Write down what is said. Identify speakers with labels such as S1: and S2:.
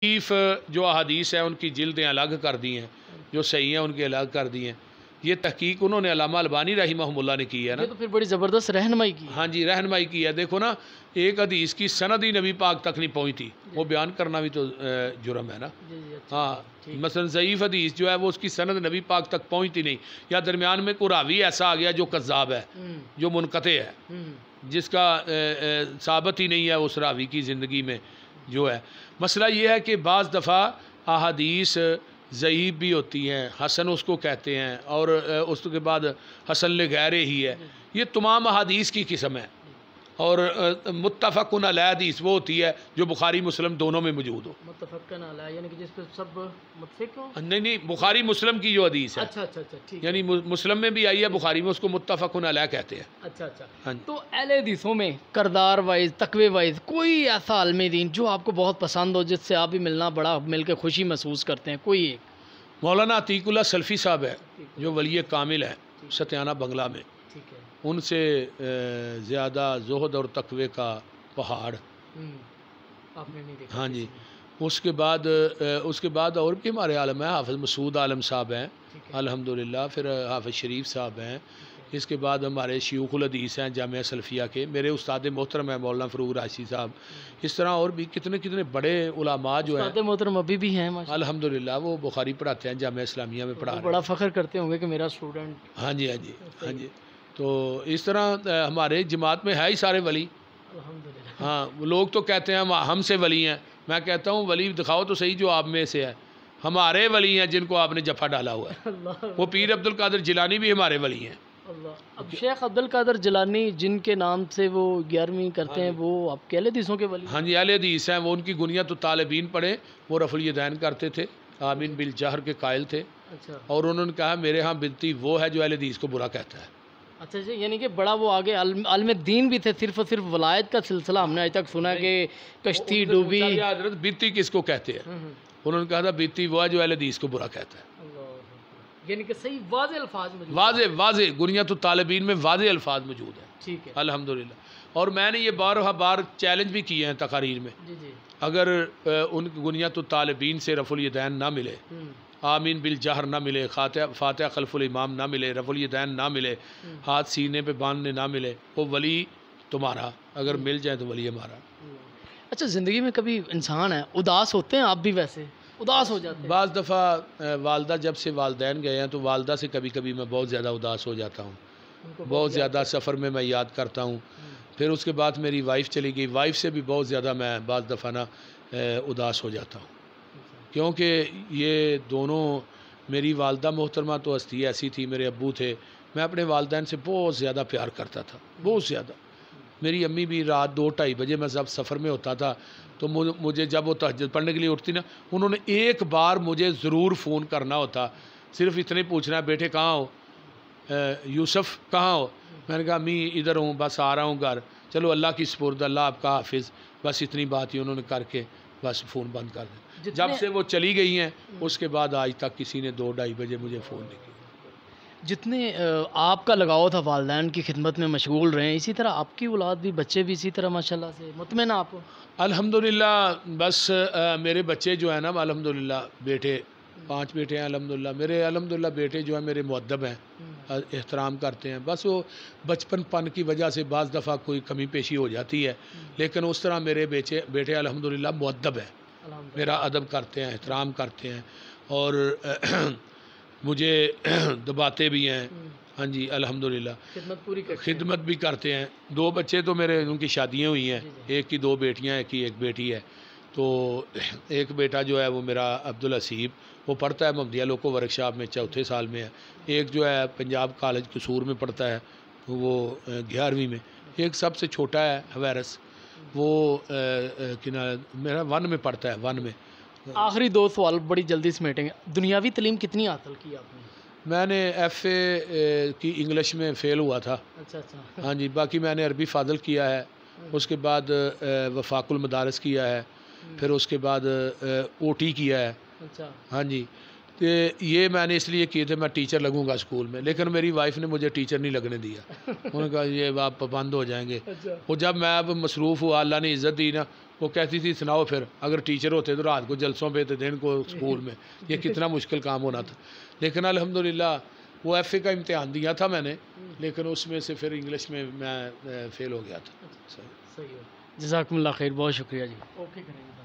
S1: ضعیف جو احادیث ہیں ان کی جلدیں الگ کر دی ہیں، جو صحیح ہیں ان کی الگ کر دی ہیں. یہ تحقیق انہوں نے علامہ البانی رحمہ اللہ نے کی ہے نا.
S2: یہ تو پھر بڑی زبردست رہنمائی کی ہے.
S1: ہاں جی رہنمائی کی ہے. دیکھو نا ایک حدیث کی سند ہی نبی پاک تک نہیں پہنچتی، وہ بیان کرنا بھی تو جرم ہے نا. ہاں مثلا ضعیف حدیث جو ہے وہ اس کی سند نبی پاک تک پہنچتی نہیں، یا درمیان میں کوئی راوی ایسا آ گیا جو کذاب ہے، جو منقطع ہے، جس کا ثابت ہی نہیں ہے اس راوی کی زندگی میں جو ہے. مسئلہ یہ ہے کہ بعض دفعہ احادیث ضعیف بھی ہوتی ہیں، حسن اس کو کہتے ہیں، اور اس کے بعد حسن لغیر ہی ہے. یہ تمام احادیث کی قسم ہے. اور متفقن علیہ حدیث وہ ہوتی ہے جو بخاری مسلم دونوں میں موجود ہو.
S2: متفقن علیہ یعنی کہ جس پہ سب متفق ہوں.
S1: نہیں بخاری مسلم کی جو حدیث ہے،
S2: اچھا اچھا اچھا ٹھیک،
S1: یعنی مسلم میں بھی آئی ہے، بخاری میں، اس کو متفقن علیہ کہتے ہیں.
S2: اچھا اچھا.
S1: ہاں
S2: تو اہل حدیثوں میں کردار وائز تقوی وائز کوئی ایسا عالم دین جو آپ کو بہت پسند ہو، جس سے آپ بھی ملنا بڑا مل کے خوشی محسوس کرتے ہیں، کوئی ایک؟
S1: مولانا عتیق اللہ سلفی صاحب ہے جو ولی کامل ہے ستیانہ بنگلہ میں.
S2: ٹھیک ہے.
S1: ان سے زیادہ زہد اور تقوی کا پہاڑ
S2: آپ نے نہیں دیکھا؟
S1: ہاں جی. اس کے بعد اور بھی ہمارے عالم ہیں، حافظ مسعود عالم صاحب ہیں الحمدللہ، پھر حافظ شریف صاحب ہیں. اس کے بعد ہمارے شیوخ الحدیث ہیں جامعہ سلفیہ کے، میرے استاد محترم ہیں مولانا فروغ راشی صاحب. اس طرح اور بھی کتنے کتنے بڑے علماء جو ہیں
S2: استاد محترم ابھی بھی ہیں
S1: الحمدللہ، وہ بخاری پڑھاتے ہیں جامعہ اسلامیہ میں پڑھا رہے ہیں.
S2: بڑا فخر کرتے ہوں گے کہ میرا اسٹوڈنٹ.
S1: ہاں جی ہاں جی ہاں جی. تو اس طرح ہمارے جماعت میں ہے ہی سارے ولی.
S2: الحمدللہ.
S1: ہاں لوگ تو کہتے ہیں ہم سے ولی ہیں، میں کہتا ہوں ولی دکھاؤ تو صحیح جو آپ میں سے ہے. ہمارے ولی ہیں جن کو آپ نے جفا ڈالا ہوا ہے. وہ پیر عبد القادر جیلانی بھی ہمارے ولی ہیں.
S2: اب شیخ عبد القادر جیلانی جن کے نام سے وہ 11ویں کرتے ہیں، وہ آپ کے اہل حدیثوں کے ولی؟
S1: ہاں جی اہل حدیث ہیں. وہ ان کی گنیت الطالبین پڑھے، وہ رفع الیدین کرتے تھے، آمین بالجہر کے قائل تھے.
S2: اچھا.
S1: اور انہوں نے کہا میرے ہاں بدتی وہ ہے جو اہل حدیث کو برا کہتا ہے.
S2: اچھا جی، یعنی کہ بڑا وہ آگے عالم دین بھی تھے. صرف اور صرف ولایت کا سلسلہ ہم نے آج تک سنا کہ کشتی ڈوبی.
S1: حضرت بیتی کس کو کہتے ہیں؟ انہوں نے کہا تھا بیتی وہ ہے جو اہل حدیث کو برا کہتا ہے.
S2: یعنی کہ صحیح واضح الفاظ موجود،
S1: واضح گنیت الطالبین میں واضح الفاظ موجود ہیں.
S2: ٹھیک ہے
S1: الحمدللہ. اور میں نے یہ بار چیلنج بھی کیے ہیں تقاریر میں، اگر ان گنیت الطالبین سے رفع الیدین نہ ملے، آمین بالجہر نہ ملے، فاتحہ خلف الامام نہ ملے، رفع الیدین نہ ملے، ہاتھ سینے پہ باندھنے نہ ملے، وہ ولی تمہارا، اگر مل جائے تو ولی ہمارا.
S2: اچھا، زندگی میں کبھی انسان ہے اداس ہوتے ہیں؟ آپ بھی ویسے اداس ہو جاتے ہیں؟
S1: بعض دفعہ والدہ جب سے والدین گئے ہیں تو والدہ سے کبھی کبھی میں بہت زیادہ اداس ہو جاتا ہوں. بہت زیادہ سفر میں یاد کرتا ہوں. پھر اس کے بعد میری وائف چلی گئی، وائف سے بھی بہت زیادہ میں بعض دفعہ نا اداس ہو جاتا ہوں، کیونکہ یہ دونوں، میری والدہ محترمہ تو ہستی ایسی تھی، میرے ابو تھے، میں اپنے والدین سے بہت زیادہ پیار کرتا تھا، بہت زیادہ. میری امی بھی رات 2-2:30 بجے میں جب سفر میں ہوتا تھا تو مجھے جب وہ تہجد پڑھنے کے لیے اٹھتی نا، انہوں نے ایک بار مجھے ضرور فون کرنا ہوتا، صرف اتنے پوچھنا ہے بیٹے کہاں ہو، یوسف کہاں ہو. میں نے کہا امی ادھر ہوں، بس آ رہا ہوں گھر. چلو اللہ کی سپرد، اللہ آپ کا حافظ. بس اتنی بات ہی انہوں نے کر کے بس فون بند کر دیا. جب سے وہ چلی گئی ہیں اس کے بعد آج تک کسی نے 2-2:30 بجے مجھے فون نہیں کیا.
S2: جتنے آپ کا لگاؤ تھا والدین کی خدمت میں مشغول رہے ہیں، اسی طرح آپ کی اولاد بھی، بچے بھی اسی طرح ماشاءاللہ سے مطمئن آپ کو؟
S1: الحمدللہ. بس میرے بچے جو ہیں نا الحمدللہ، بیٹے 5 بیٹے ہیں الحمدللہ. میرے الحمدللہ بیٹے جو ہیں میرے مؤدب ہیں، احترام کرتے ہیں. بس وہ بچپن پن کی وجہ سے بعض دفعہ کوئی کمی پیشی ہو جاتی ہے، لیکن اس طرح میرے بیٹے الحمدللہ مؤدب ہیں، میرا ادب کرتے ہیں، احترام کرتے ہیں، اور مجھے دباتے بھی ہیں. ہاں جی الحمدللہ. خدمت بھی کرتے ہیں. 2 بچے تو میرے، ان کی شادیاں ہوئی ہیں، ایک کی 2 بیٹیاں ہیں، ایک بیٹی ہے. تو ایک بیٹا جو ہے وہ میرا عبدالحسیب، وہ پڑھتا ہے محمدیہ لوکو ورک شاپ میں، 4تھے سال میں ہے. ایک جو ہے پنجاب کالج قصور میں پڑھتا ہے، وہ 11ویں میں. ایک سب سے چھوٹا ہے حویرس، وہ میرا 1 میں پڑھتا ہے، 1 میں.
S2: آخری 2 سوال بڑی جلدی سمیٹیں گے. دنیاوی تعلیم کتنی حاصل کی آپ نے؟
S1: میں نے FA کی انگلش میں فیل ہوا تھا.
S2: اچھا اچھا.
S1: ہاں جی. باقی میں نے عربی فاضل کیا ہے، اس کے بعد وفاق المدارس کیا ہے، پھر اس کے بعد OT کیا ہے.
S2: اچھا.
S1: ہاں جی. کہ یہ میں نے اس لیے کیے تھے میں ٹیچر لگوں گا اسکول میں، لیکن میری وائف نے مجھے ٹیچر نہیں لگنے دیا. انہوں نے کہا یہ آپ پابند ہو جائیں گے. وہ جب میں اب مصروف ہوا، اللہ نے عزت دی نا، وہ کہتی تھی سناؤ پھر اگر ٹیچر ہوتے تو رات کو جلسوں پہ تھے، دن کو اسکول میں، یہ کتنا مشکل کام ہونا تھا. لیکن الحمدللہ وہ ایف اے کا امتحان دیا تھا میں نے، لیکن اس میں سے پھر انگلش میں فیل ہو گیا تھا.
S2: صحیح ہے. جزاکم اللہ خیر، بہت شکریہ جی. اوکے کریں گے.